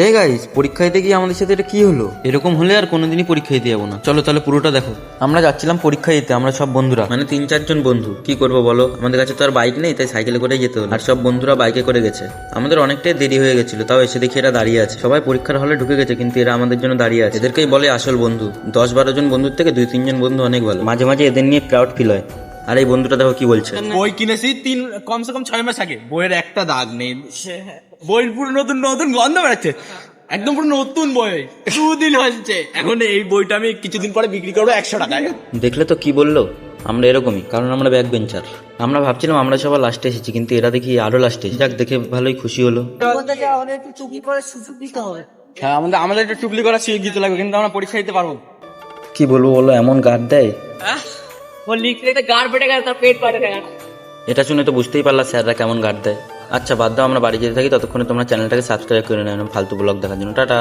Hey guys, পরীক্ষা দিতে গিয়ে আমাদের সাথে এটা কি হলো? এরকম হলে আর কোনোদিনই পরীক্ষা দিতে যাবো না। চলো তাহলে পুরোটা দেখো। আমরা যাচ্ছিলাম পরীক্ষা দিতে, আমরা সব বন্ধুরা, মানে 3-4 জন বন্ধু। কি করবো বলো, আমাদের কাছে তো আর বাইক নেই, তাই সাইকেলে করে যেতে হলো। আর সব বন্ধুরা বাইকে করে গেছে। আমাদের অনেকটাই দেরি হয়ে গেছিল, তাও এসে দেখি এরা দাঁড়িয়ে আছে। সবাই পরীক্ষার হলে ঢুকে গেছে, কিন্তু এরা আমাদের জন্য দাঁড়িয়ে আছে। এদেরকেই বলে আসল বন্ধু। 10-12 জন বন্ধুর থেকে 2-3 জন বন্ধু অনেক ভালো। মাঝে মাঝে এদের নিয়ে প্রাউড ফিল হয়। আর এই বন্ধুটা দেখো কি বলছে। বই কিনেছি কমসে কম 6 মাস আগে, বইয়ের একটা দাগ নেই, বই পুরো নতুন নতুন গন্ধ বেড়াচ্ছে, একদম পুরো নতুন বই, 2 দিন হয়েছে। এখন এই বইটা আমি কিছুদিন পরে বিক্রি করবো 100 টাকায়। দেখলে তো কি বললো, আমরা এরকমই, কারণ আমরা ব্যাক বেঞ্চার। আমরা ভাবছিলাম আমরা সবার লাস্টে এসেছি, কিন্তু এরা দেখি আরো লাস্টে। যাক, দেখে ভালোই খুশি হলো। হ্যাঁ, আমাদের একটা টুকলি করা শিখ দিতে লাগবে, কিন্তু আমরা পরীক্ষা দিতে পারবো। কি বলবো বলো, এমন গার্ড দেয়। वो लिखते थे गार फटेगा तो पेट फटेगा। এটা শুনে তো বুঝতেই পারলা স্যাররা কেমন গার্ড দেয়। আচ্ছা বাদ দাও, আমরা বাড়ি যেতে থাকি। ততক্ষণে তোমরা চ্যানেলটাকে সাবস্ক্রাইব করে নেবে ফালতু ব্লগ দেখার জন্য। টাটা।